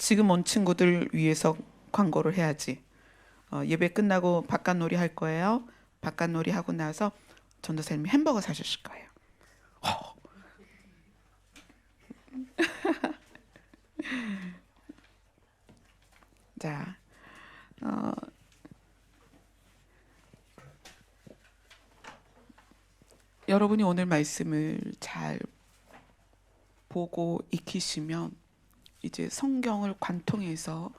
지금 온 친구들 위해서 광고를 해야지. 예배 끝나고 바깥놀이 할 거예요. 바깥놀이 하고 나서 전도사님이 햄버거 사주실 거예요. 자, 여러분이 오늘 말씀을 잘 보고 익히시면 이제 성경을 관통해서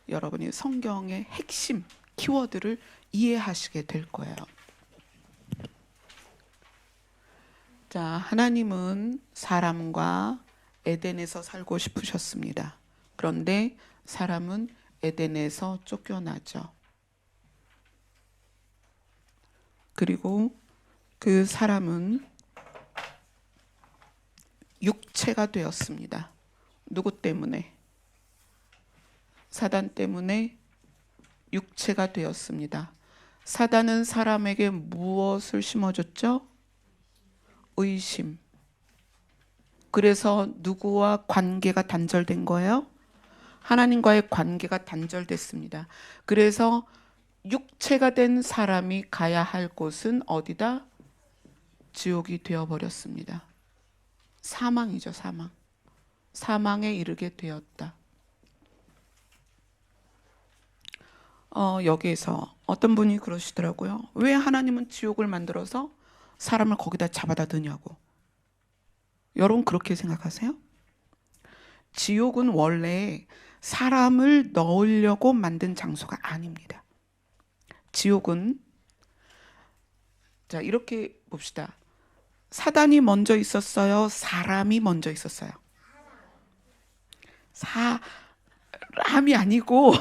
여러분이 성경의 핵심 키워드를 이해하시게 될 거예요. 자, 하나님은 사람과 에덴에서 살고 싶으셨습니다. 그런데 사람은 에덴에서 쫓겨나죠. 그리고 그 사람은 육체가 되었습니다. 누구 때문에? 사단 때문에 육체가 되었습니다. 사단은 사람에게 무엇을 심어줬죠? 의심. 그래서 누구와 관계가 단절된 거예요? 하나님과의 관계가 단절됐습니다. 그래서 육체가 된 사람이 가야 할 곳은 어디다? 지옥이 되어버렸습니다. 사망이죠, 사망. 사망에 이르게 되었다. 여기에서 어떤 분이 그러시더라고요. 왜 하나님은 지옥을 만들어서 사람을 거기다 잡아다 드냐고. 여러분 그렇게 생각하세요? 지옥은 원래 사람을 넣으려고 만든 장소가 아닙니다. 지옥은, 자, 이렇게 봅시다. 사단이 먼저 있었어요? 사람이 먼저 있었어요? 사람이 아니고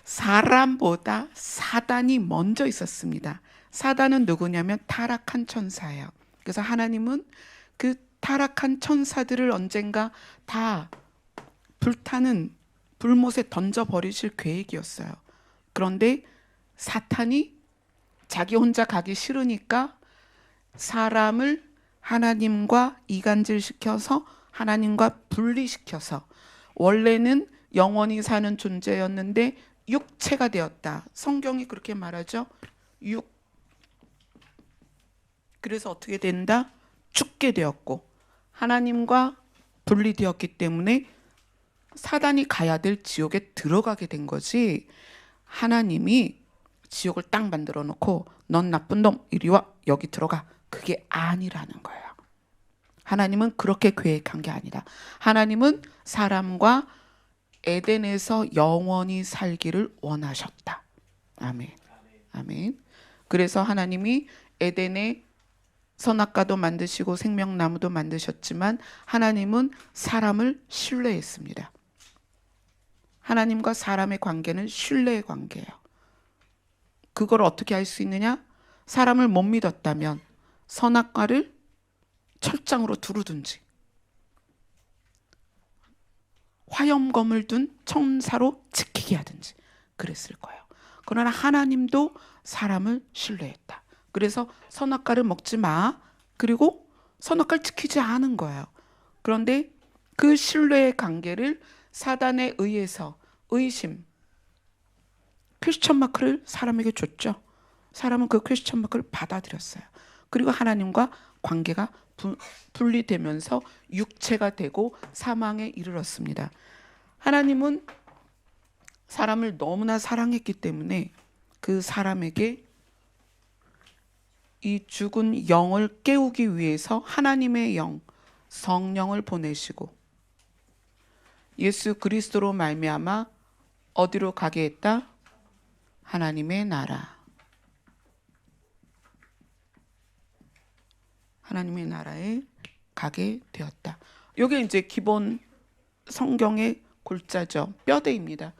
사람보다 사단이 먼저 있었습니다. 사단은 누구냐면 타락한 천사예요. 그래서 하나님은 그 타락한 천사들을 언젠가 다 불타는 불못에 던져버리실 계획이었어요. 그런데 사탄이 자기 혼자 가기 싫으니까 사람을 하나님과 이간질시켜서 하나님과 분리시켜서 원래는 영원히 사는 존재였는데 육체가 되었다. 성경이 그렇게 말하죠. 그래서 어떻게 된다? 죽게 되었고 하나님과 분리되었기 때문에 사단이 가야 될 지옥에 들어가게 된 거지. 하나님이 지옥을 딱 만들어 놓고 넌 나쁜 놈 이리 와 여기 들어가. 그게 아니라는 거예요. 하나님은 그렇게 계획한 게 아니라 하나님은 사람과 에덴에서 영원히 살기를 원하셨다. 아멘. 아멘. 그래서 하나님이 에덴에 선악과도 만드시고 생명나무도 만드셨지만 하나님은 사람을 신뢰했습니다. 하나님과 사람의 관계는 신뢰의 관계예요. 그걸 어떻게 할 수 있느냐? 사람을 못 믿었다면 선악과를 철장으로 두르든지 화염검을 둔 천사로 지키게 하든지 그랬을 거예요. 그러나 하나님도 사람을 신뢰했다. 그래서 선악과를 먹지 마. 그리고 선악과를 지키지 않은 거예요. 그런데 그 신뢰의 관계를 사단에 의해서 의심, 퀘스천 마크를 사람에게 줬죠. 사람은 그 퀘스천 마크를 받아들였어요. 그리고 하나님과 관계가 분리되면서 육체가 되고 사망에 이르렀습니다. 하나님은 사람을 너무나 사랑했기 때문에 그 사람에게 이 죽은 영을 깨우기 위해서 하나님의 영, 성령을 보내시고 예수 그리스도로 말미암아 어디로 가게 했다? 하나님의 나라. 하나님의 나라에 가게 되었다. 이게 이제 기본 성경의 골자죠. 뼈대입니다.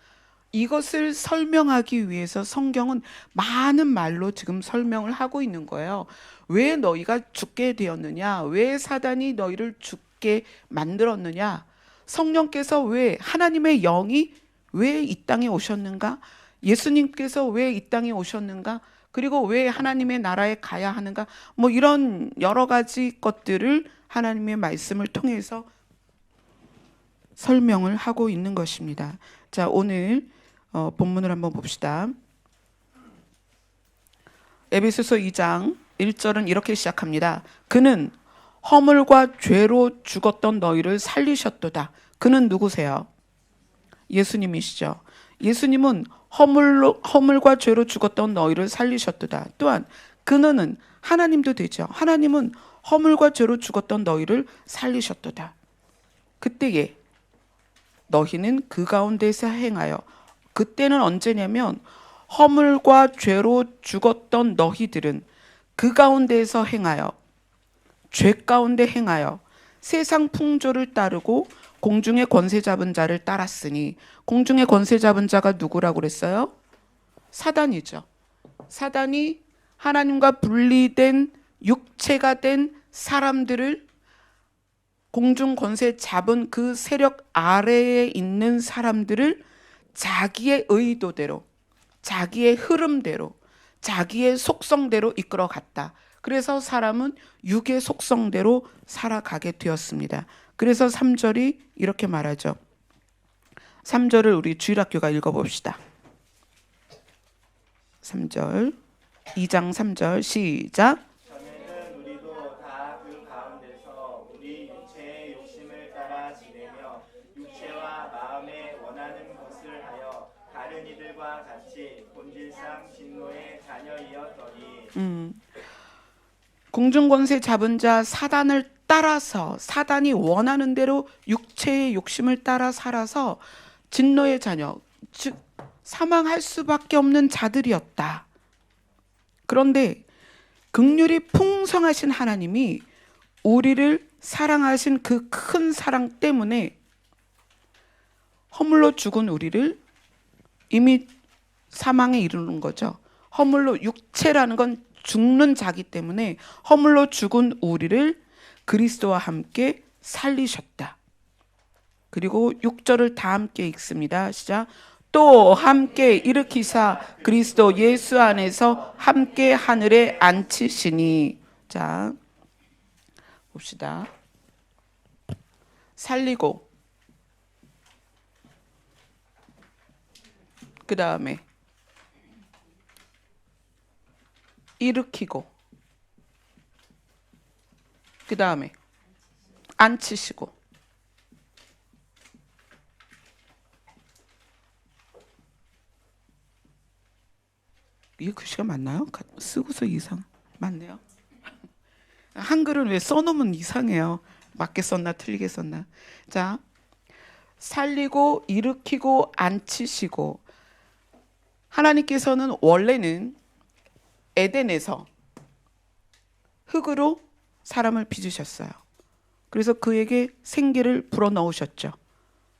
이것을 설명하기 위해서 성경은 많은 말로 지금 설명을 하고 있는 거예요. 왜 너희가 죽게 되었느냐? 왜 사단이 너희를 죽게 만들었느냐? 성령께서 왜 하나님의 영이 왜 이 땅에 오셨는가? 예수님께서 왜 이 땅에 오셨는가? 그리고 왜 하나님의 나라에 가야 하는가? 뭐 이런 여러 가지 것들을 하나님의 말씀을 통해서 설명을 하고 있는 것입니다. 자, 오늘 본문을 한번 봅시다. 에베소서 2장 1절은 이렇게 시작합니다. 그는 허물과 죄로 죽었던 너희를 살리셨도다. 그는 누구세요? 예수님이시죠. 예수님은 허물과 죄로 죽었던 너희를 살리셨도다. 또한 그는 하나님도 되죠. 하나님은 허물과 죄로 죽었던 너희를 살리셨도다. 그때에 너희는 그 가운데서 행하여, 그때는 언제냐면 허물과 죄로 죽었던 너희들은 그 가운데서 행하여, 죄 가운데 행하여 세상 풍조를 따르고 공중의 권세 잡은 자를 따랐으니, 공중의 권세 잡은 자가 누구라고 그랬어요? 사단이죠. 사단이 하나님과 분리된 육체가 된 사람들을, 공중 권세 잡은 그 세력 아래에 있는 사람들을 자기의 의도대로, 자기의 흐름대로, 자기의 속성대로 이끌어갔다. 그래서 사람은 육의 속성대로 살아가게 되었습니다. 그래서 3절이 이렇게 말하죠. 3절을 우리 주일학교가 읽어봅시다. 3절, 2장 3절 시작. 전에는 우리도 다 그 가운데서 우리 육체의 욕심을 따라 지내며 육체와 마음에 원하는 것을 하여 다른 이들과 같이 본질상 진노의 자녀이었더니. 공중권세 잡은 자 사단을 따라서, 사단이 원하는 대로 육체의 욕심을 따라 살아서 진노의 자녀, 즉 사망할 수밖에 없는 자들이었다. 그런데 긍휼이 풍성하신 하나님이 우리를 사랑하신 그 큰 사랑 때문에 허물로 죽은 우리를, 이미 사망에 이르는 거죠. 허물로, 육체라는 건 죽는 자기 때문에 허물로 죽은 우리를 그리스도와 함께 살리셨다. 그리고 6절을 다 함께 읽습니다. 시작. 또 함께 일으키사 그리스도 예수 안에서 함께 하늘에 앉히시니. 자, 봅시다. 살리고, 그 다음에 일으키고, 그 다음에 앉히시고. 이게 글씨가 맞나요? 쓰고서 이상 맞네요. 한글은 왜 써놓으면 이상해요. 맞게 썼나 틀리게 썼나. 자, 살리고 일으키고 앉히시고. 하나님께서는 원래는 에덴에서 흙으로 사람을 빚으셨어요. 그래서 그에게 생기를 불어넣으셨죠.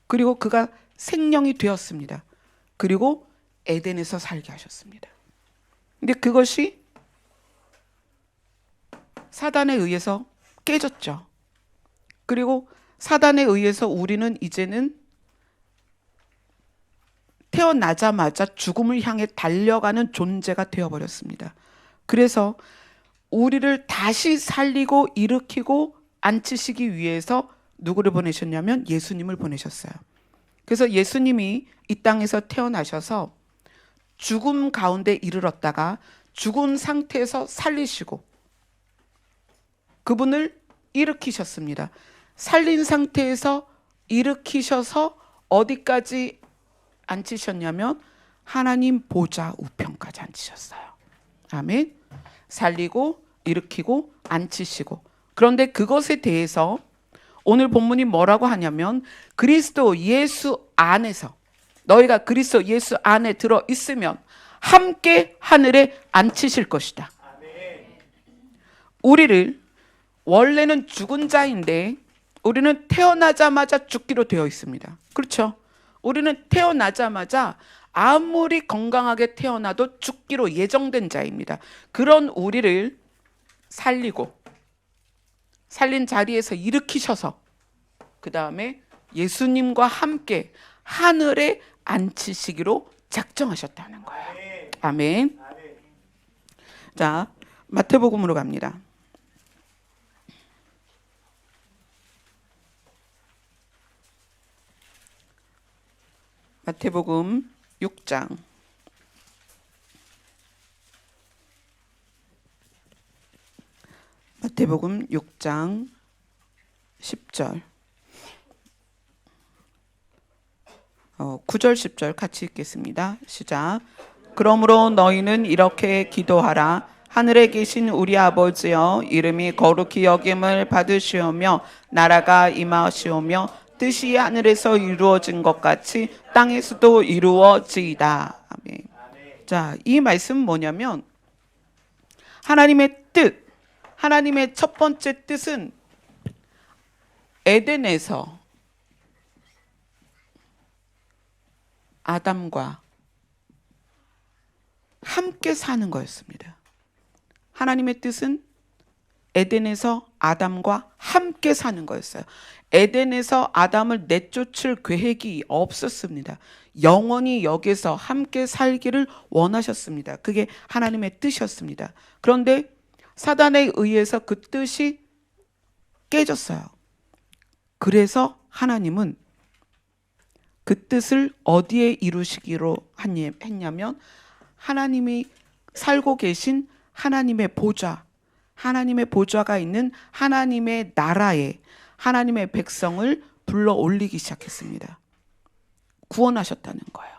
그리고 그가 생명이 되었습니다. 그리고 에덴에서 살게 하셨습니다. 근데 그것이 사단에 의해서 깨졌죠. 그리고 사단에 의해서 우리는 이제는 태어나자마자 죽음을 향해 달려가는 존재가 되어버렸습니다. 그래서 우리를 다시 살리고 일으키고 앉히시기 위해서 누구를 보내셨냐면 예수님을 보내셨어요. 그래서 예수님이 이 땅에서 태어나셔서 죽음 가운데 이르렀다가 죽은 상태에서 살리시고 그분을 일으키셨습니다. 살린 상태에서 일으키셔서 어디까지 앉히셨냐면 하나님 보좌 우편까지 앉히셨어요. 아멘. 살리고 일으키고 앉히시고. 그런데 그것에 대해서 오늘 본문이 뭐라고 하냐면 그리스도 예수 안에서, 너희가 그리스도 예수 안에 들어 있으면 함께 하늘에 앉히실 것이다. 우리를, 원래는 죽은 자인데 우리는 태어나자마자 죽기로 되어 있습니다. 그렇죠? 우리는 태어나자마자 아무리 건강하게 태어나도 죽기로 예정된 자입니다. 그런 우리를 살리고 살린 자리에서 일으키셔서 그 다음에 예수님과 함께 하늘에 앉히시기로 작정하셨다는 거예요. 아멘. 자, 마태복음으로 갑니다. 마태복음 6장 마태복음 6장 10절 9절 10절 같이 읽겠습니다. 시작. 그러므로 너희는 이렇게 기도하라. 하늘에 계신 우리 아버지여, 이름이 거룩히 여김을 받으시오며 나라가 임하시오며 뜻이 하늘에서 이루어진 것 같이 땅에서도 이루어지이다. 아멘. 자, 이 말씀은 뭐냐면 하나님의 뜻, 하나님의 첫 번째 뜻은 에덴에서 아담과 함께 사는 거였습니다. 하나님의 뜻은 에덴에서 아담과 함께 사는 거였어요. 에덴에서 아담을 내쫓을 계획이 없었습니다. 영원히 여기서 함께 살기를 원하셨습니다. 그게 하나님의 뜻이었습니다. 그런데 사단에 의해서 그 뜻이 깨졌어요. 그래서 하나님은 그 뜻을 어디에 이루시기로 했냐면 하나님이 살고 계신 하나님의 보좌, 하나님의 보좌가 있는 하나님의 나라에 하나님의 백성을 불러 올리기 시작했습니다. 구원하셨다는 거예요.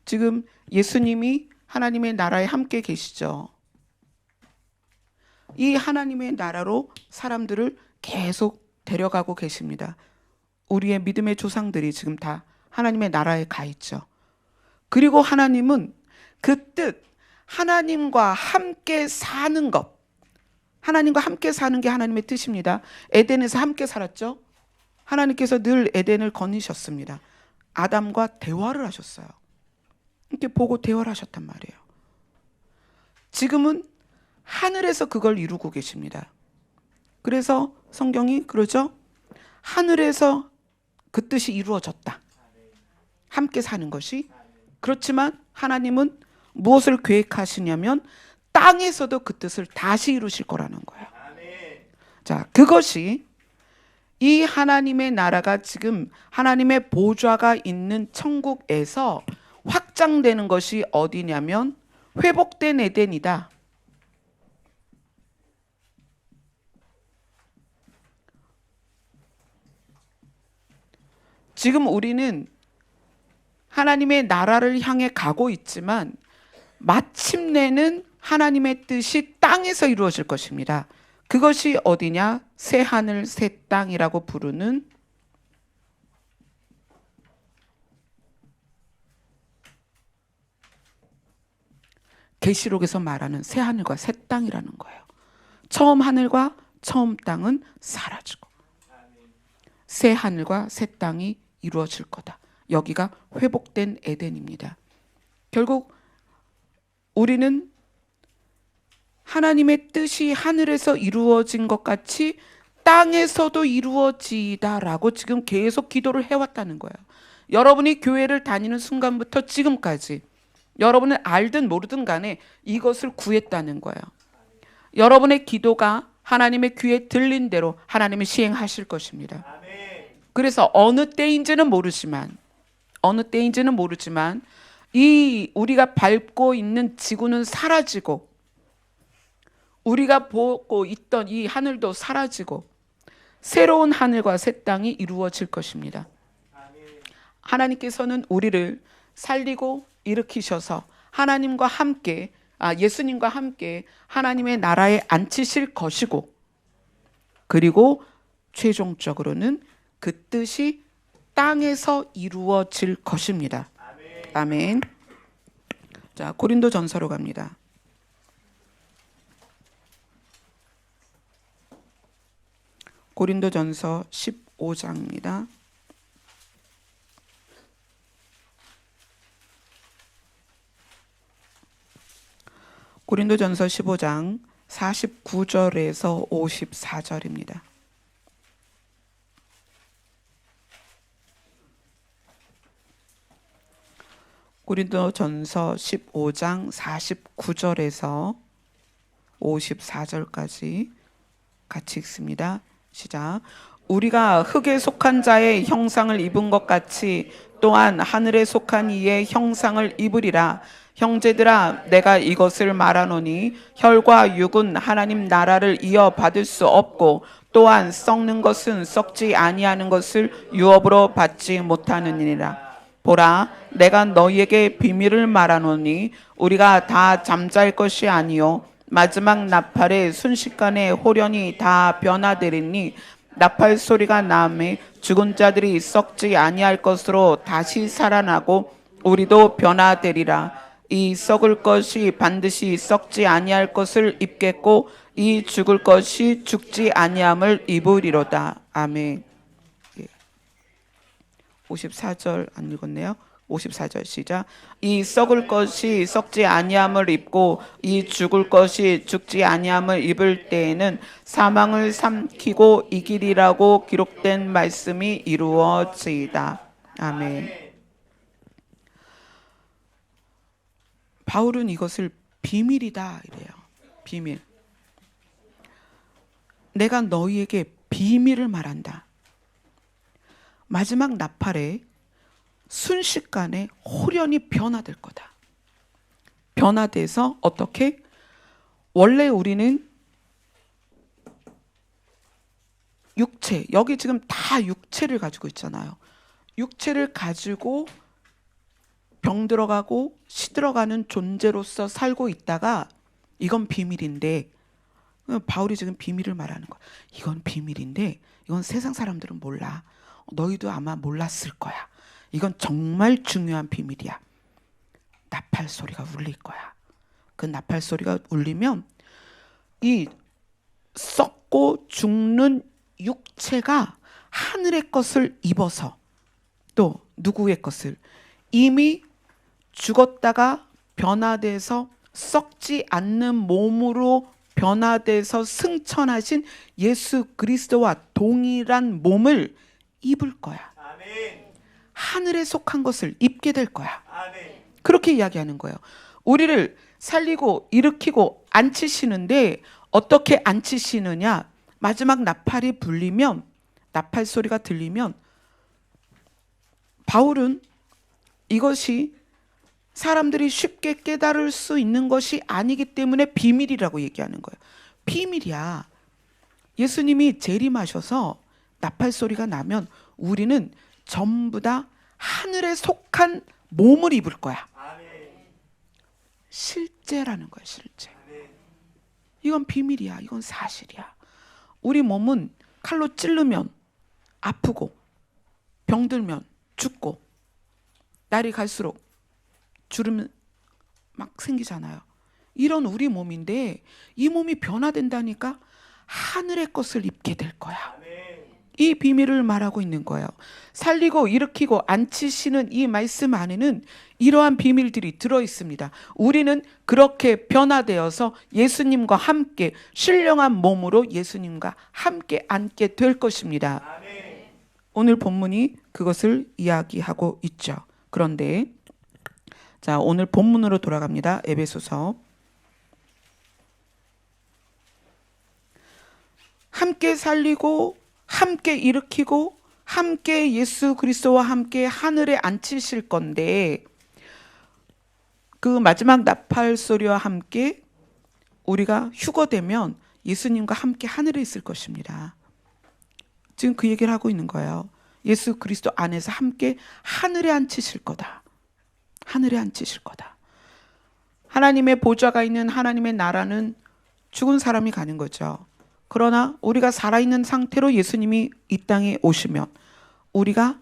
지금 예수님이 하나님의 나라에 함께 계시죠. 이 하나님의 나라로 사람들을 계속 데려가고 계십니다. 우리의 믿음의 조상들이 지금 다 하나님의 나라에 가 있죠. 그리고 하나님은 그 뜻, 하나님과 함께 사는 것, 하나님과 함께 사는 게 하나님의 뜻입니다. 에덴에서 함께 살았죠. 하나님께서 늘 에덴을 거니셨습니다. 아담과 대화를 하셨어요. 이렇게 보고 대화를 하셨단 말이에요. 지금은 하늘에서 그걸 이루고 계십니다. 그래서 성경이 그러죠. 하늘에서 그 뜻이 이루어졌다. 함께 사는 것이. 그렇지만 하나님은 무엇을 계획하시냐면 땅에서도 그 뜻을 다시 이루실 거라는 거예요. 자, 그것이 이 하나님의 나라가 지금 하나님의 보좌가 있는 천국에서 확장되는 것이 어디냐면 회복된 에덴이다. 지금 우리는 하나님의 나라를 향해 가고 있지만 마침내는 하나님의 뜻이 땅에서 이루어질 것입니다. 그것이 어디냐? 새 하늘 새 땅이라고 부르는 계시록에서 말하는 새 하늘과 새 땅이라는 거예요. 처음 하늘과 처음 땅은 사라지고 새 하늘과 새 땅이 이루어질 거다. 여기가 회복된 에덴입니다. 결국 우리는 하나님의 뜻이 하늘에서 이루어진 것 같이 땅에서도 이루어지다라고 지금 계속 기도를 해왔다는 거예요. 여러분이 교회를 다니는 순간부터 지금까지 여러분은 알든 모르든 간에 이것을 구했다는 거예요. 여러분의 기도가 하나님의 귀에 들린 대로 하나님이 시행하실 것입니다. 그래서 어느 때인지는 모르지만 이 우리가 밟고 있는 지구는 사라지고 우리가 보고 있던 이 하늘도 사라지고 새로운 하늘과 새 땅이 이루어질 것입니다. 하나님께서는 우리를 살리고 일으키셔서 하나님과 함께 예수님과 함께 하나님의 나라에 앉히실 것이고 그리고 최종적으로는 그 뜻이 땅에서 이루어질 것입니다. 아멘. 자, 고린도전서로 갑니다. 고린도전서 15장입니다. 고린도전서 15장 49절에서 54절입니다. 고린도전서 15장 49절에서 54절까지 같이 읽습니다. 시작. 우리가 흙에 속한 자의 형상을 입은 것 같이 또한 하늘에 속한 이의 형상을 입으리라. 형제들아, 내가 이것을 말하노니 혈과 육은 하나님 나라를 이어받을 수 없고 또한 썩는 것은 썩지 아니하는 것을 유업으로 받지 못하느니라. 보라, 내가 너희에게 비밀을 말하노니 우리가 다 잠잘 것이 아니요 마지막 나팔에 순식간에 호련히 다 변화되리니 나팔 소리가 나매 죽은 자들이 썩지 아니할 것으로 다시 살아나고 우리도 변화되리라. 이 썩을 것이 반드시 썩지 아니할 것을 입겠고 이 죽을 것이 죽지 아니함을 입으리로다. 아멘. 54절 안 읽었네요. 54절 시작. 이 썩을 것이 썩지 아니함을 입고 이 죽을 것이 죽지 아니함을 입을 때에는 사망을 삼키고 이기리라고 기록된 말씀이 이루어지이다. 아멘. 바울은 이것을 비밀이다 이래요. 비밀. 내가 너희에게 비밀을 말한다. 마지막 나팔에 순식간에 호련히 변화될 거다. 변화돼서 어떻게? 원래 우리는 육체, 여기 지금 다 육체를 가지고 있잖아요. 육체를 가지고 병 들어가고 시들어가는 존재로서 살고 있다가 이건 비밀인데, 바울이 지금 비밀을 말하는 거야. 이건 비밀인데 이건 세상 사람들은 몰라. 너희도 아마 몰랐을 거야. 이건 정말 중요한 비밀이야. 나팔 소리가 울릴 거야. 그 나팔 소리가 울리면 이 썩고 죽는 육체가 하늘의 것을 입어서 또 누구의 것을 이미 죽었다가 변화돼서 썩지 않는 몸으로 변화돼서 승천하신 예수 그리스도와 동일한 몸을 입을 거야. 아멘. 하늘에 속한 것을 입게 될 거야. 아멘. 그렇게 이야기하는 거예요. 우리를 살리고 일으키고 앉히시는데 어떻게 앉히시느냐? 마지막 나팔이 불리면, 나팔 소리가 들리면 바울은 이것이 사람들이 쉽게 깨달을 수 있는 것이 아니기 때문에 비밀이라고 얘기하는 거예요. 비밀이야. 예수님이 재림하셔서 나팔 소리가 나면 우리는 전부 다 하늘에 속한 몸을 입을 거야. 아멘. 실제라는 거야, 실제. 아멘. 이건 비밀이야. 이건 사실이야. 우리 몸은 칼로 찌르면 아프고 병들면 죽고 날이 갈수록 주름 막 생기잖아요. 이런 우리 몸인데 이 몸이 변화된다니까 하늘의 것을 입게 될 거야. 아멘. 이 비밀을 말하고 있는 거예요. 살리고 일으키고 앉히시는 이 말씀 안에는 이러한 비밀들이 들어 있습니다. 우리는 그렇게 변화되어서 예수님과 함께 신령한 몸으로 예수님과 함께 앉게 될 것입니다. 아멘. 오늘 본문이 그것을 이야기하고 있죠. 그런데 자, 오늘 본문으로 돌아갑니다. 에베소서. 함께 살리고 함께 일으키고 함께 예수 그리스도와 함께 하늘에 앉히실 건데 그 마지막 나팔 소리와 함께 우리가 휴거되면 예수님과 함께 하늘에 있을 것입니다. 지금 그 얘기를 하고 있는 거예요. 예수 그리스도 안에서 함께 하늘에 앉히실 거다. 하늘에 앉히실 거다. 하나님의 보좌가 있는 하나님의 나라는 죽은 사람이 가는 거죠. 그러나 우리가 살아있는 상태로 예수님이 이 땅에 오시면 우리가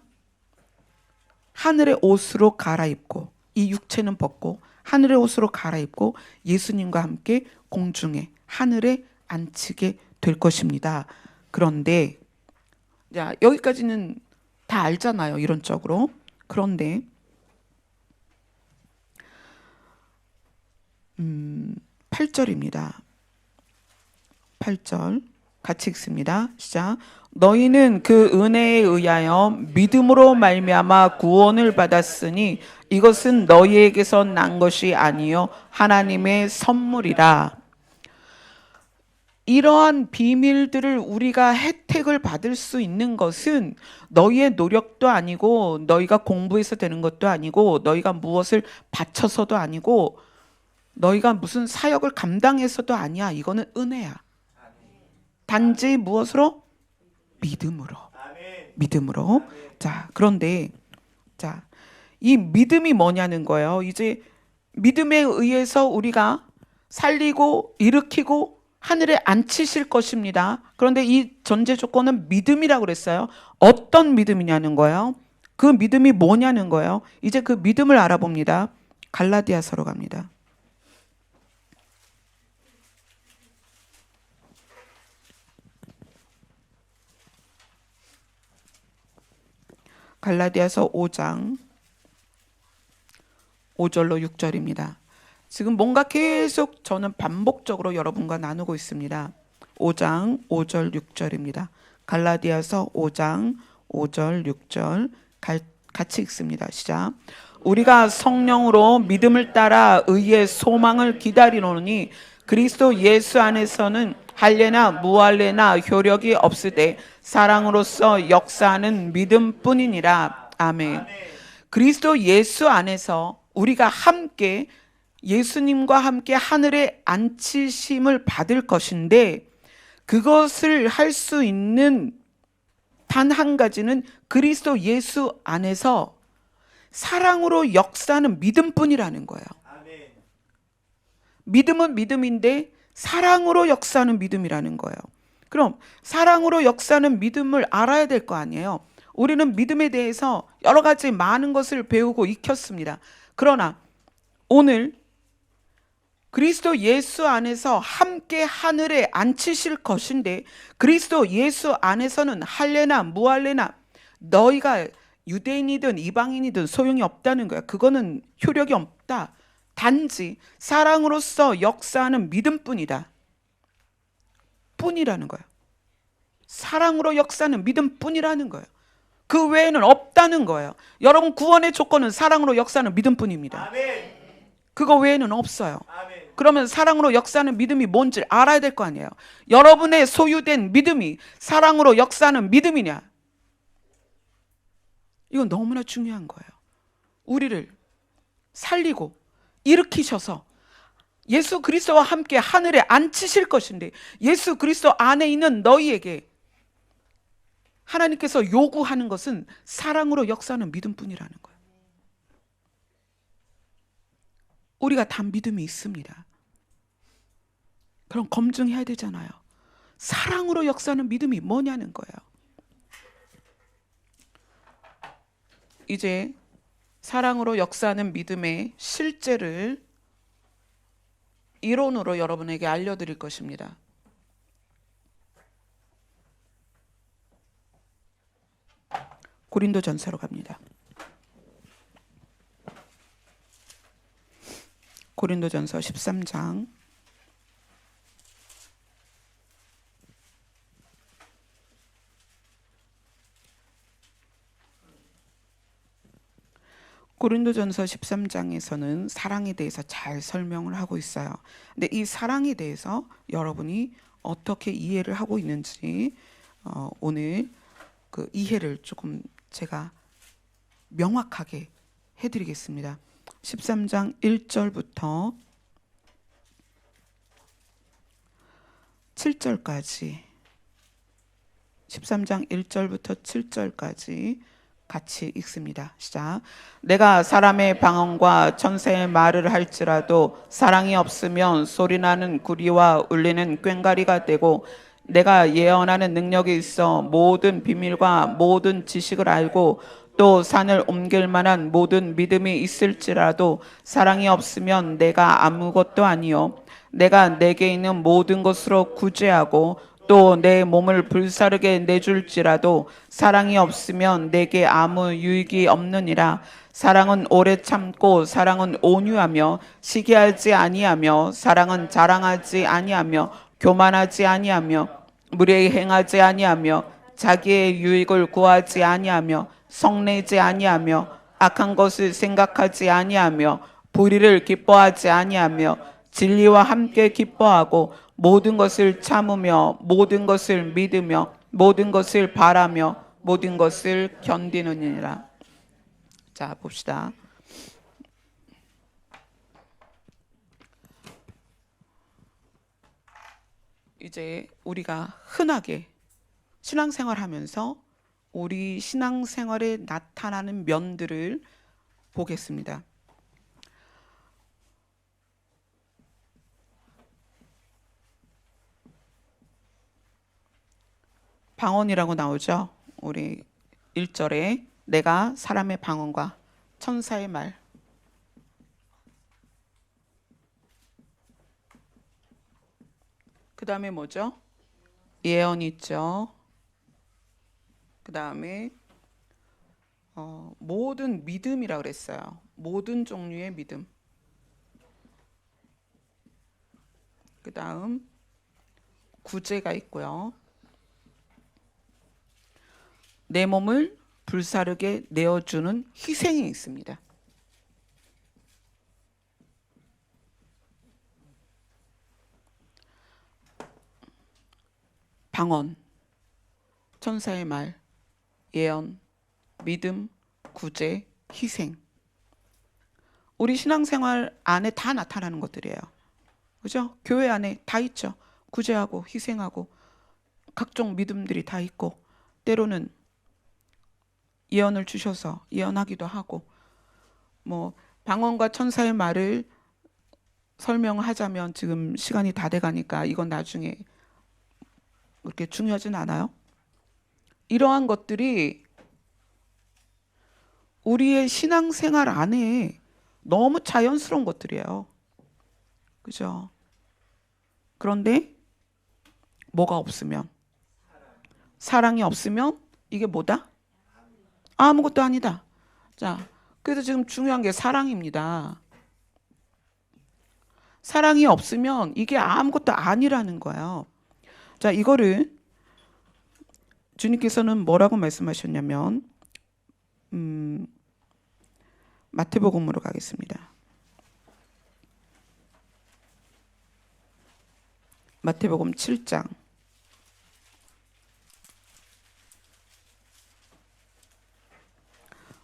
하늘의 옷으로 갈아입고 이 육체는 벗고 하늘의 옷으로 갈아입고 예수님과 함께 공중에 하늘에 앉히게 될 것입니다. 그런데 자, 여기까지는 다 알잖아요. 이론적으로. 그런데 8절입니다. 8절 같이 읽습니다. 시작. 너희는 그 은혜에 의하여 믿음으로 말미암아 구원을 받았으니 이것은 너희에게서 난 것이 아니요 하나님의 선물이라. 이러한 비밀들을 우리가 혜택을 받을 수 있는 것은 너희의 노력도 아니고 너희가 공부해서 되는 것도 아니고 너희가 무엇을 바쳐서도 아니고 너희가 무슨 사역을 감당해서도 아니야. 이거는 은혜야. 단지 무엇으로? 믿음으로. 믿음으로. 자, 그런데 자, 이 믿음이 뭐냐는 거예요. 이제 믿음에 의해서 우리가 살리고 일으키고 하늘에 앉히실 것입니다. 그런데 이 전제 조건은 믿음이라고 그랬어요. 어떤 믿음이냐는 거예요. 그 믿음이 뭐냐는 거예요. 이제 그 믿음을 알아봅니다. 갈라디아서로 갑니다. 갈라디아서 5장 5절로 6절입니다. 지금 뭔가 계속 저는 반복적으로 여러분과 나누고 있습니다. 5장 5절 6절입니다. 갈라디아서 5장 5절 6절 같이 읽습니다. 시작. 우리가 성령으로 믿음을 따라 의의 소망을 기다리노니 그리스도 예수 안에서는 할례나 무할례나 효력이 없으되 사랑으로서 역사하는 믿음뿐이니라. 아멘. 그리스도 예수 안에서 우리가 함께 예수님과 함께 하늘에 앉히심을 받을 것인데 그것을 할 수 있는 단 한 가지는 그리스도 예수 안에서 사랑으로 역사하는 믿음뿐이라는 거예요. 믿음은 믿음인데 사랑으로 역사하는 믿음이라는 거예요. 그럼 사랑으로 역사하는 믿음을 알아야 될 거 아니에요. 우리는 믿음에 대해서 여러 가지 많은 것을 배우고 익혔습니다. 그러나 오늘 그리스도 예수 안에서 함께 하늘에 앉히실 것인데 그리스도 예수 안에서는 할례나 무할례나 너희가 유대인이든 이방인이든 소용이 없다는 거야. 그거는 효력이 없다. 단지 사랑으로서 역사하는 믿음뿐이다. 뿐이라는 거야. 사랑으로 역사하는 믿음뿐이라는 거예요. 그 외에는 없다는 거예요. 여러분 구원의 조건은 사랑으로 역사하는 믿음뿐입니다. 아멘. 그거 외에는 없어요. 아멘. 그러면 사랑으로 역사하는 믿음이 뭔지 알아야 될 거 아니에요. 여러분의 소유된 믿음이 사랑으로 역사하는 믿음이냐? 이건 너무나 중요한 거예요. 우리를 살리고 일으키셔서 예수 그리스도와 함께 하늘에 앉히실 것인데 예수 그리스도 안에 있는 너희에게 하나님께서 요구하는 것은 사랑으로 역사하는 믿음뿐이라는 거예요. 우리가 다 믿음이 있습니다. 그럼 검증해야 되잖아요. 사랑으로 역사하는 믿음이 뭐냐는 거예요. 이제 사랑으로 역사하는 믿음의 실제를 이론으로 여러분에게 알려드릴 것입니다. 고린도전서로 갑니다. 고린도전서 13장 고린도전서 13장에서는 사랑에 대해서 잘 설명을 하고 있어요. 근데 이 사랑에 대해서 여러분이 어떻게 이해를 하고 있는지 오늘 그 이해를 조금 제가 명확하게 해드리겠습니다. 13장 1절부터 7절까지 13장 1절부터 7절까지 같이 읽습니다. 시작. 내가 사람의 방언과 천사의 말을 할지라도 사랑이 없으면 소리나는 구리와 울리는 꽹과리가 되고 내가 예언하는 능력이 있어 모든 비밀과 모든 지식을 알고 또 산을 옮길 만한 모든 믿음이 있을지라도 사랑이 없으면 내가 아무것도 아니요 내가 내게 있는 모든 것으로 구제하고 또 내 몸을 불사르게 내줄지라도 사랑이 없으면 내게 아무 유익이 없느니라. 사랑은 오래 참고 사랑은 온유하며 시기하지 아니하며 사랑은 자랑하지 아니하며 교만하지 아니하며 무례히 행하지 아니하며 자기의 유익을 구하지 아니하며 성내지 아니하며 악한 것을 생각하지 아니하며 불의를 기뻐하지 아니하며 진리와 함께 기뻐하고 모든 것을 참으며 모든 것을 믿으며 모든 것을 바라며 모든 것을 견디느니라. 자, 봅시다. 이제 우리가 흔하게 신앙생활하면서 우리 신앙생활에 나타나는 면들을 보겠습니다. 방언이라고 나오죠. 우리 1절에 내가 사람의 방언과 천사의 말. 그 다음에 뭐죠? 예언 있죠. 그 다음에 모든 믿음이라 그랬어요. 모든 종류의 믿음. 그 다음 구제가 있고요. 내 몸을 불사르게 내어주는 희생이 있습니다. 방언, 천사의 말, 예언, 믿음, 구제, 희생. 우리 신앙생활 안에 다 나타나는 것들이에요. 그죠? 교회 안에 다 있죠. 구제하고 희생하고 각종 믿음들이 다 있고, 때로는 예언을 주셔서 예언하기도 하고, 뭐 방언과 천사의 말을 설명하자면 지금 시간이 다 돼가니까 이건 나중에 그렇게 중요하진 않아요. 이러한 것들이 우리의 신앙생활 안에 너무 자연스러운 것들이에요. 그죠? 그런데 뭐가 없으면, 사랑이 없으면 이게 뭐다? 아무것도 아니다. 자, 그래서 지금 중요한 게 사랑입니다. 사랑이 없으면 이게 아무것도 아니라는 거예요. 자, 이거를 주님께서는 뭐라고 말씀하셨냐면 마태복음으로 가겠습니다. 마태복음 7장.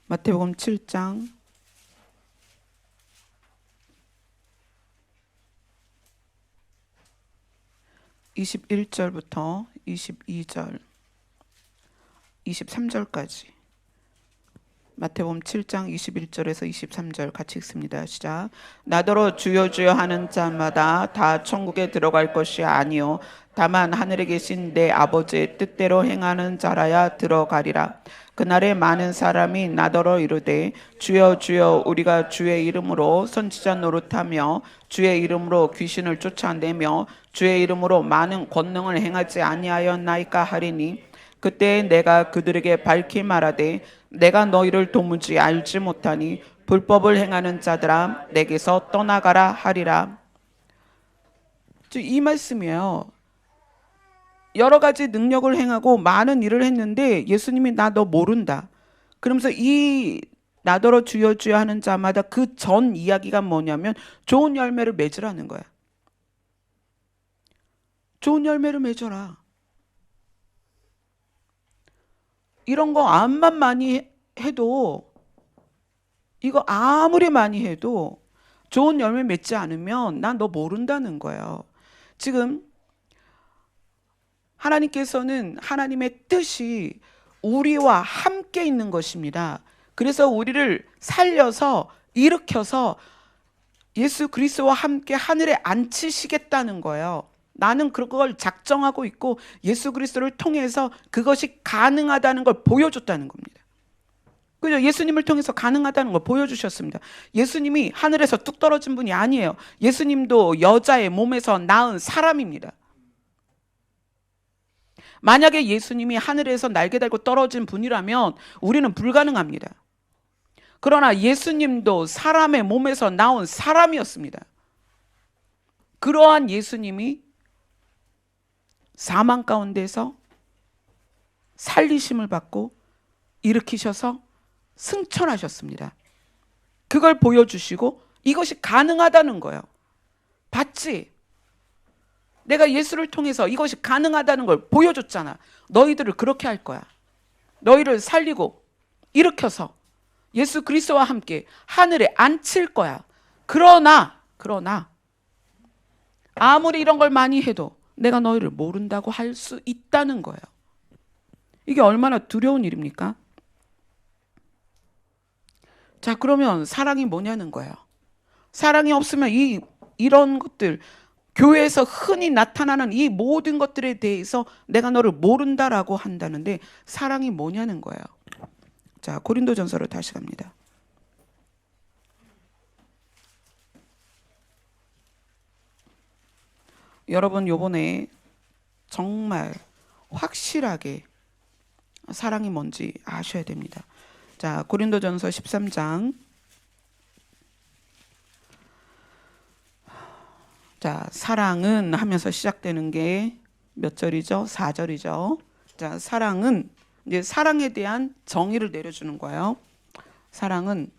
마태복음 7장 21절부터 22절, 23절까지. 마태복음 7장 21절에서 23절 같이 읽습니다. 시작. 나더러 주여 주여 하는 자마다 다 천국에 들어갈 것이 아니요 다만 하늘에 계신 내 아버지의 뜻대로 행하는 자라야 들어가리라. 그날에 많은 사람이 나더러 이르되 주여 주여 우리가 주의 이름으로 선지자 노릇하며 주의 이름으로 귀신을 쫓아내며 주의 이름으로 많은 권능을 행하지 아니하였나이까 하리니 그때 내가 그들에게 밝히 말하되 내가 너희를 도무지 알지 못하니 불법을 행하는 자들아 내게서 떠나가라 하리라. 이 말씀이에요. 여러 가지 능력을 행하고 많은 일을 했는데 예수님이 나 너 모른다. 그러면서 이 나더러 주여 주여 하는 자마다 그 전 이야기가 뭐냐면 좋은 열매를 맺으라는 거야. 좋은 열매를 맺어라. 이런 거 암만 많이 해도, 이거 아무리 많이 해도 좋은 열매 맺지 않으면 난 너 모른다는 거예요. 지금 하나님께서는 하나님의 뜻이 우리와 함께 있는 것입니다. 그래서 우리를 살려서 일으켜서 예수 그리스도와 함께 하늘에 앉히시겠다는 거예요. 나는 그걸 작정하고 있고 예수 그리스도를 통해서 그것이 가능하다는 걸 보여줬다는 겁니다. 그죠? 예수님을 통해서 가능하다는 걸 보여주셨습니다. 예수님이 하늘에서 뚝 떨어진 분이 아니에요. 예수님도 여자의 몸에서 낳은 사람입니다. 만약에 예수님이 하늘에서 날개 달고 떨어진 분이라면 우리는 불가능합니다. 그러나 예수님도 사람의 몸에서 나온 사람이었습니다. 그러한 예수님이 사망 가운데서 살리심을 받고 일으키셔서 승천하셨습니다. 그걸 보여주시고 이것이 가능하다는 거예요. 봤지? 내가 예수를 통해서 이것이 가능하다는 걸 보여줬잖아. 너희들을 그렇게 할 거야. 너희를 살리고 일으켜서 예수 그리스도와 함께 하늘에 앉힐 거야. 그러나 아무리 이런 걸 많이 해도 내가 너희를 모른다고 할 수 있다는 거예요. 이게 얼마나 두려운 일입니까? 자, 그러면 사랑이 뭐냐는 거예요. 사랑이 없으면 이런 것들, 교회에서 흔히 나타나는 이 모든 것들에 대해서 내가 너를 모른다라고 한다는데 사랑이 뭐냐는 거예요. 자, 고린도전서로 다시 갑니다. 여러분, 요번에 정말 확실하게 사랑이 뭔지 아셔야 됩니다. 자, 고린도전서 13장. 자, 사랑은 하면서 시작되는 게 몇 절이죠? 4절이죠. 자, 사랑은 이제 사랑에 대한 정의를 내려주는 거예요. 사랑은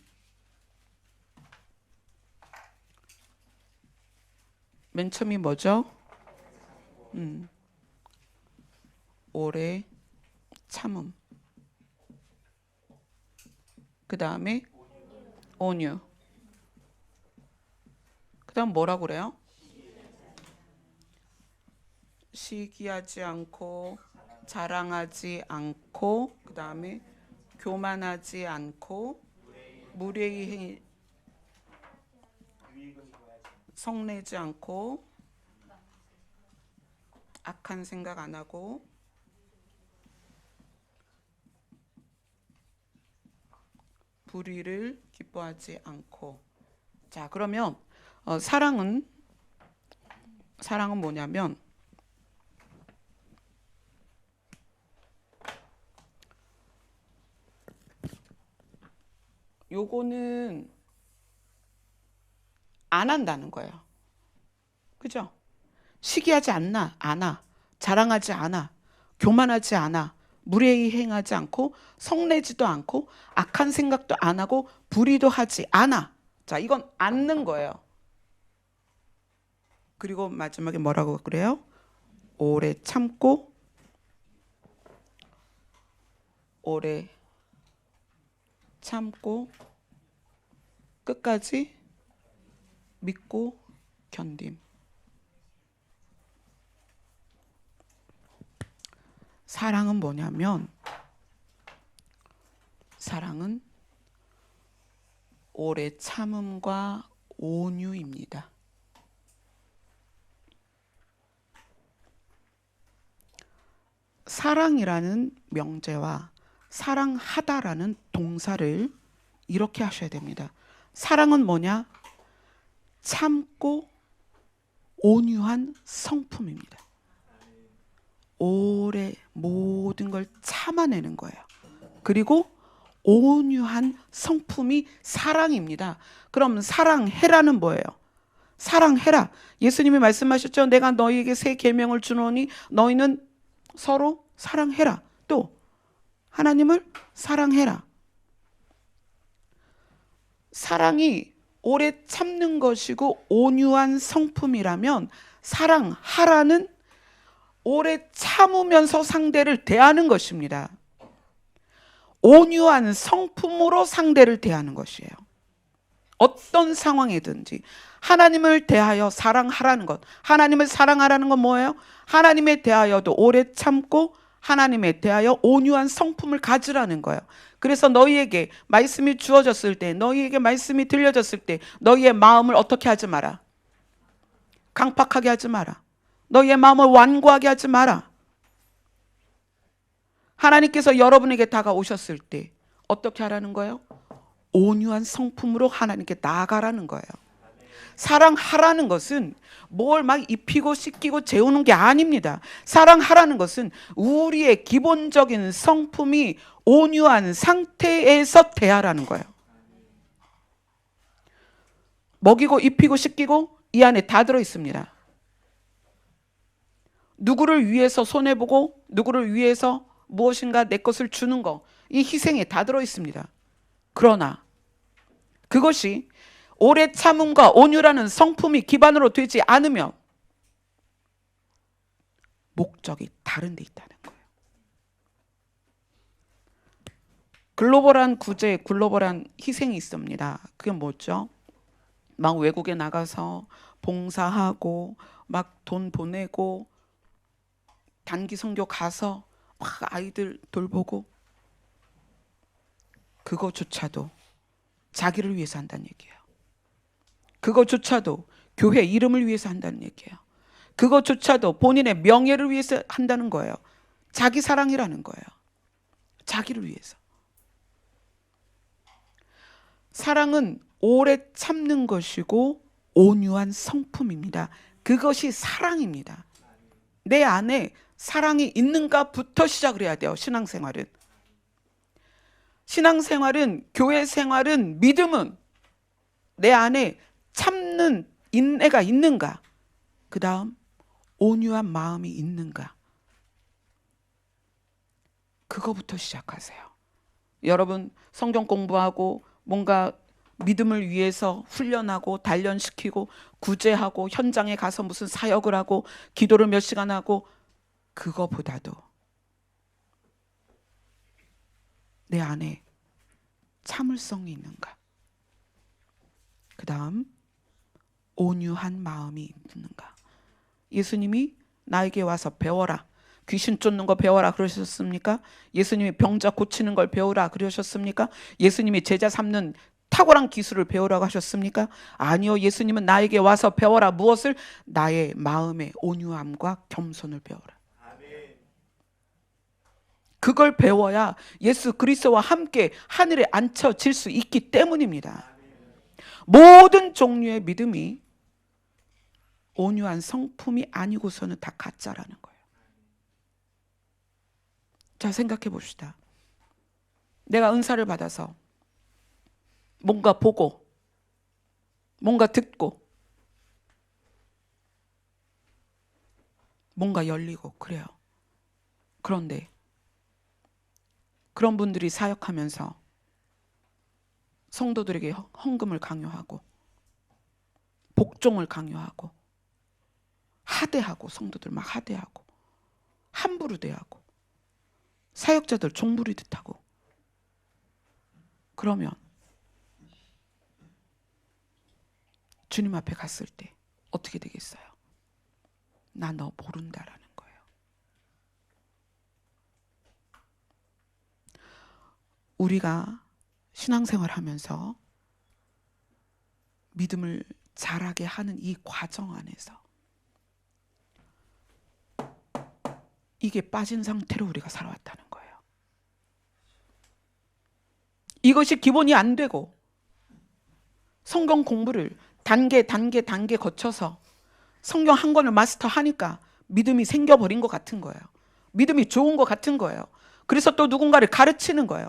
맨 처음이 뭐죠? 오래 참음. 그 다음에 온유. 그 다음 뭐라고 그래요? 시기하지 않고 자랑하지 않고 그 다음에 교만하지 않고 무례히 성내지 않고 악한 생각 안 하고 불의를 기뻐하지 않고. 자, 그러면 사랑은 뭐냐면 요거는 안 한다는 거예요. 그죠? 시기하지 않아, 자랑하지 않아, 교만하지 않아, 무례히 행하지 않고 성내지도 않고 악한 생각도 안 하고 불의도 하지 않아. 자, 이건 않는 거예요. 그리고 마지막에 뭐라고 그래요? 오래 참고 끝까지 믿고 견딤. 사랑은 뭐냐면 사랑은 오래 참음과 온유입니다. 사랑이라는 명제와 사랑하다라는 동사를 이렇게 하셔야 됩니다. 사랑은 뭐냐? 참고 온유한 성품입니다. 오래 모든 걸 참아내는 거예요. 그리고 온유한 성품이 사랑입니다. 그럼 사랑해라는 뭐예요? 사랑해라. 예수님이 말씀하셨죠. 내가 너희에게 새 계명을 주노니 너희는 서로 사랑해라. 또 하나님을 사랑해라. 사랑이 오래 참는 것이고 온유한 성품이라면 사랑하라는 오래 참으면서 상대를 대하는 것입니다. 온유한 성품으로 상대를 대하는 것이에요. 어떤 상황이든지 하나님을 대하여 사랑하라는 것. 하나님을 사랑하라는 건 뭐예요? 하나님에 대하여도 오래 참고 하나님에 대하여 온유한 성품을 가지라는 거예요. 그래서 너희에게 말씀이 주어졌을 때, 너희에게 말씀이 들려졌을 때 너희의 마음을 어떻게 하지 마라. 강팍하게 하지 마라. 너희의 마음을 완고하게 하지 마라. 하나님께서 여러분에게 다가오셨을 때 어떻게 하라는 거예요? 온유한 성품으로 하나님께 나아가라는 거예요. 사랑하라는 것은 뭘 막 입히고 씻기고 재우는 게 아닙니다. 사랑하라는 것은 우리의 기본적인 성품이 온유한 상태에서 대하라는 거예요. 먹이고 입히고 씻기고 이 안에 다 들어 있습니다. 누구를 위해서 손해보고 누구를 위해서 무엇인가 내 것을 주는 거, 이 희생에 다 들어 있습니다. 그러나 그것이 오래 참음과 온유라는 성품이 기반으로 되지 않으면 목적이 다른 데 있다는 거예요. 글로벌한 구제, 글로벌한 희생이 있습니다. 그게 뭐죠? 막 외국에 나가서 봉사하고 막 돈 보내고 단기 선교 가서 막 아이들 돌보고, 그거조차도 자기를 위해서 한다는 얘기예요. 그거조차도 교회 이름을 위해서 한다는 얘기예요. 그거조차도 본인의 명예를 위해서 한다는 거예요. 자기 사랑이라는 거예요. 자기를 위해서. 사랑은 오래 참는 것이고 온유한 성품입니다. 그것이 사랑입니다. 내 안에 사랑이 있는가부터 시작을 해야 돼요. 신앙생활은. 신앙생활은, 교회 생활은, 믿음은 내 안에 참는 인내가 있는가, 그 다음 온유한 마음이 있는가, 그거부터 시작하세요. 여러분 성경 공부하고 뭔가 믿음을 위해서 훈련하고 단련시키고 구제하고 현장에 가서 무슨 사역을 하고 기도를 몇 시간 하고, 그거보다도 내 안에 참을성이 있는가, 그 다음 온유한 마음이 있는가. 예수님이 나에게 와서 배워라, 귀신 쫓는 거 배워라 그러셨습니까? 예수님이 병자 고치는 걸 배우라 그러셨습니까? 예수님이 제자 삼는 탁월한 기술을 배우라고 하셨습니까? 아니요. 예수님은 나에게 와서 배워라. 무엇을? 나의 마음의 온유함과 겸손을 배워라. 그걸 배워야 예수 그리스도와 함께 하늘에 앉혀질 수 있기 때문입니다. 모든 종류의 믿음이 온유한 성품이 아니고서는 다 가짜라는 거예요. 자, 생각해 봅시다. 내가 은사를 받아서 뭔가 보고 뭔가 듣고 뭔가 열리고 그래요. 그런데 그런 분들이 사역하면서 성도들에게 헌금을 강요하고 복종을 강요하고 하대하고, 성도들 막 하대하고 함부로 대하고 사역자들 종부리듯 하고, 그러면 주님 앞에 갔을 때 어떻게 되겠어요? 나 너 모른다라는 거예요. 우리가 신앙생활 하면서 믿음을 자라게 하는 이 과정 안에서 이게 빠진 상태로 우리가 살아왔다는 거예요. 이것이 기본이 안 되고 성경 공부를 단계 거쳐서 성경 한 권을 마스터하니까 믿음이 생겨버린 것 같은 거예요. 믿음이 좋은 것 같은 거예요. 그래서 또 누군가를 가르치는 거예요.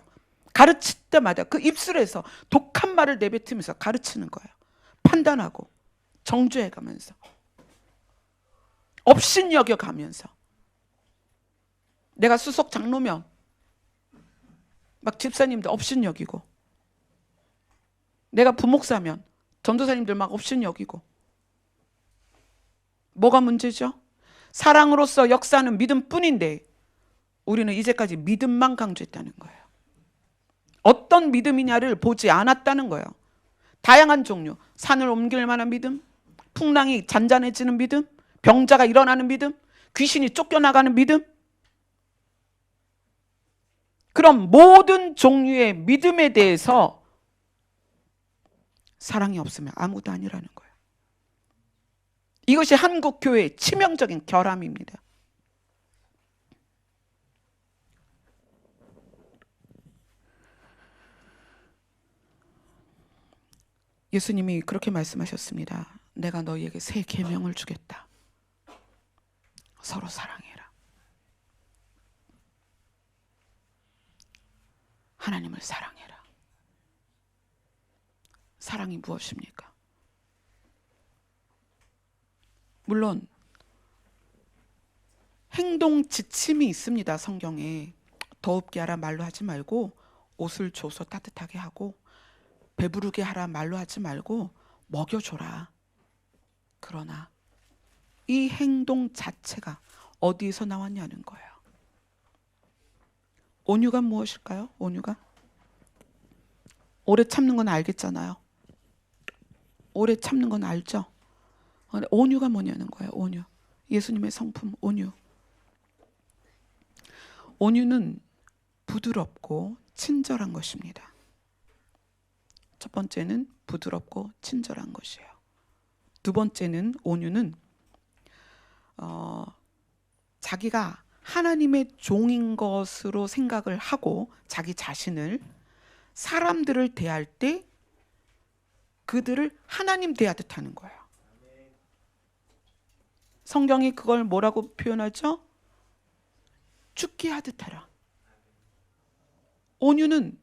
가르칠 때마다 그 입술에서 독한 말을 내뱉으면서 가르치는 거예요. 판단하고 정죄해가면서 업신여겨가면서, 내가 수석 장로면 막 집사님들 업신여기고, 내가 부목사면 전도사님들 막 업신여기고. 뭐가 문제죠? 사랑으로서 역사하는 믿음뿐인데 우리는 이제까지 믿음만 강조했다는 거예요. 어떤 믿음이냐를 보지 않았다는 거예요. 다양한 종류, 산을 옮길 만한 믿음, 풍랑이 잔잔해지는 믿음, 병자가 일어나는 믿음, 귀신이 쫓겨나가는 믿음, 그럼 모든 종류의 믿음에 대해서 사랑이 없으면 아무것도 아니라는 거예요. 이것이 한국 교회의 치명적인 결함입니다. 예수님이 그렇게 말씀하셨습니다. 내가 너희에게 새 계명을 주겠다. 서로 사랑해라. 하나님을 사랑해라. 사랑이 무엇입니까? 물론 행동 지침이 있습니다. 성경에. 더웁게 하라 말로 하지 말고, 옷을 줘서 따뜻하게 하고, 배부르게 하라 말로 하지 말고 먹여줘라. 그러나 이 행동 자체가 어디에서 나왔냐는 거예요. 온유가 무엇일까요? 온유가? 오래 참는 건 알겠잖아요. 오래 참는 건 알죠? 온유가 뭐냐는 거예요. 온유. 예수님의 성품 온유. 온유는 부드럽고 친절한 것입니다. 첫 번째는 부드럽고 친절한 것이에요. 두 번째는 온유는 자기가 하나님의 종인 것으로 생각을 하고 자기 자신을 사람들을 대할 때 그들을 하나님 대하듯 하는 거예요. 성경이 그걸 뭐라고 표현하죠? 죽게 하듯 하라. 온유는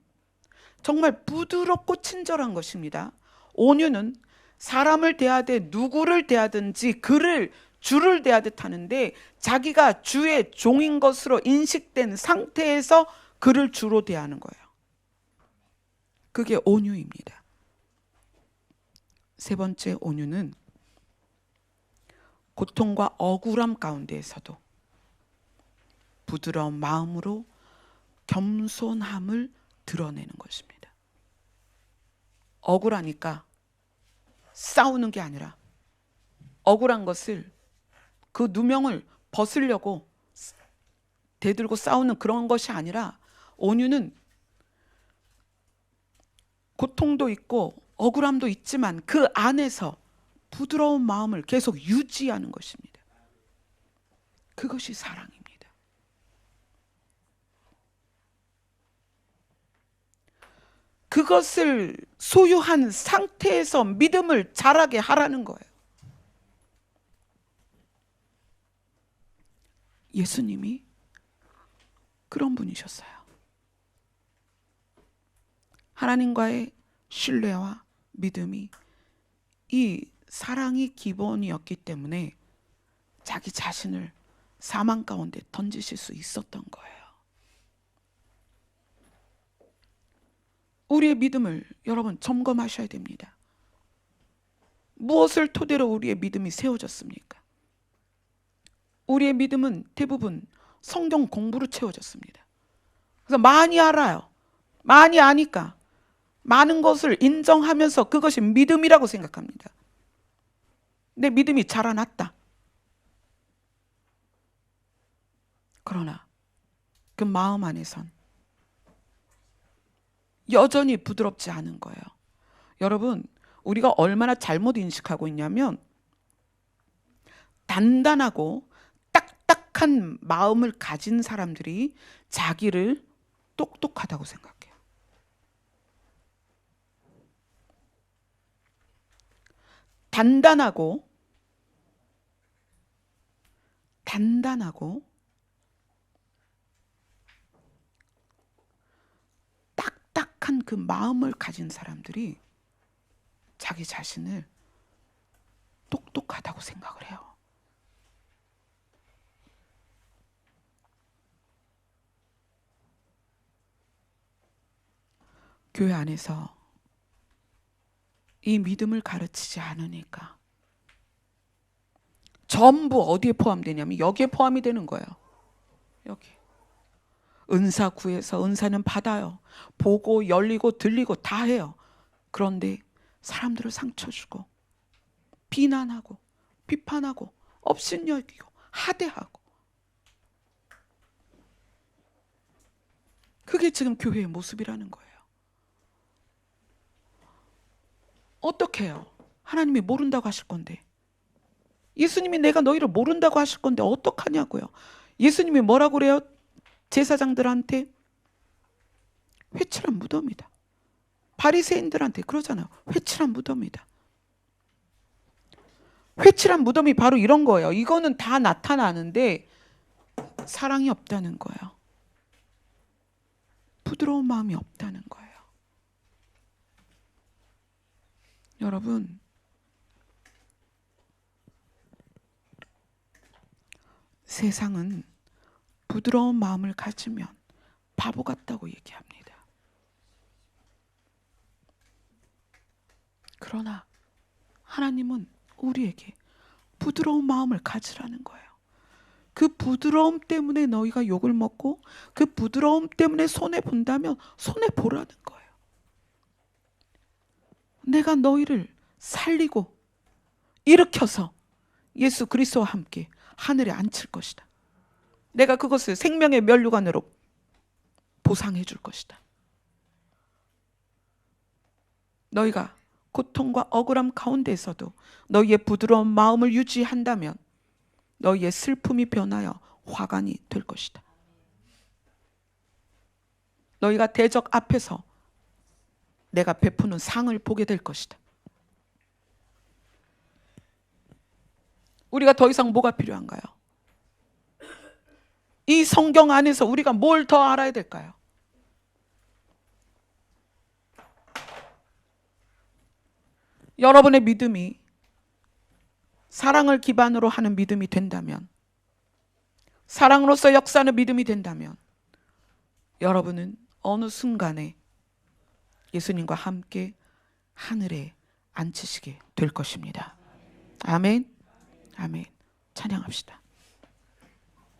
정말 부드럽고 친절한 것입니다. 온유는 사람을 대하되 누구를 대하든지 그를 주를 대하듯 하는데 자기가 주의 종인 것으로 인식된 상태에서 그를 주로 대하는 거예요. 그게 온유입니다. 세 번째 온유는 고통과 억울함 가운데에서도 부드러운 마음으로 겸손함을 드러내는 것입니다. 억울하니까 싸우는 게 아니라 억울한 것을 그 누명을 벗으려고 대들고 싸우는 그런 것이 아니라 온유는 고통도 있고 억울함도 있지만 그 안에서 부드러운 마음을 계속 유지하는 것입니다. 그것이 사랑입니다. 그것을 소유한 상태에서 믿음을 자라게 하라는 거예요. 예수님이 그런 분이셨어요. 하나님과의 신뢰와 믿음이 이 사랑이 기본이었기 때문에 자기 자신을 사망 가운데 던지실 수 있었던 거예요. 우리의 믿음을 여러분 점검하셔야 됩니다. 무엇을 토대로 우리의 믿음이 세워졌습니까? 우리의 믿음은 대부분 성경 공부로 채워졌습니다. 그래서 많이 알아요. 많이 아니까 많은 것을 인정하면서 그것이 믿음이라고 생각합니다. 내 믿음이 자라났다. 그러나 그 마음 안에선 여전히 부드럽지 않은 거예요. 여러분, 우리가 얼마나 잘못 인식하고 있냐면 단단하고 딱딱한 마음을 가진 사람들이 자기를 똑똑하다고 생각해요. 단단하고 딱딱한 그 마음을 가진 사람들이 자기 자신을 똑똑하다고 생각을 해요. 교회 안에서 이 믿음을 가르치지 않으니까 전부 어디에 포함되냐면 여기에 포함이 되는 거예요. 여기. 은사 구해서 은사는 받아요. 보고 열리고 들리고 다 해요. 그런데 사람들을 상처 주고 비난하고 비판하고 업신여기고 하대하고 그게 지금 교회의 모습이라는 거예요. 어떻게 해요? 하나님이 모른다고 하실 건데 예수님이 내가 너희를 모른다고 하실 건데 어떡하냐고요. 예수님이 뭐라고 그래요? 제사장들한테 회칠한 무덤이다. 바리새인들한테 그러잖아요. 회칠한 무덤이다. 회칠한 무덤이 바로 이런 거예요. 이거는 다 나타나는데 사랑이 없다는 거예요. 부드러운 마음이 없다는 거예요. 여러분, 세상은 부드러운 마음을 가지면 바보 같다고 얘기합니다. 그러나 하나님은 우리에게 부드러운 마음을 가지라는 거예요. 그 부드러움 때문에 너희가 욕을 먹고 그 부드러움 때문에 손해 본다면 손해 보라는 거예요. 내가 너희를 살리고 일으켜서 예수 그리스도와 함께 하늘에 앉힐 것이다. 내가 그것을 생명의 면류관으로 보상해 줄 것이다. 너희가 고통과 억울함 가운데에서도 너희의 부드러운 마음을 유지한다면 너희의 슬픔이 변하여 화관이 될 것이다. 너희가 대적 앞에서 내가 베푸는 상을 보게 될 것이다. 우리가 더 이상 뭐가 필요한가요? 이 성경 안에서 우리가 뭘 더 알아야 될까요? 여러분의 믿음이 사랑을 기반으로 하는 믿음이 된다면, 사랑으로서 역사하는 믿음이 된다면 여러분은 어느 순간에 예수님과 함께 하늘에 앉히시게 될 것입니다. 아멘. 아멘. 찬양합시다.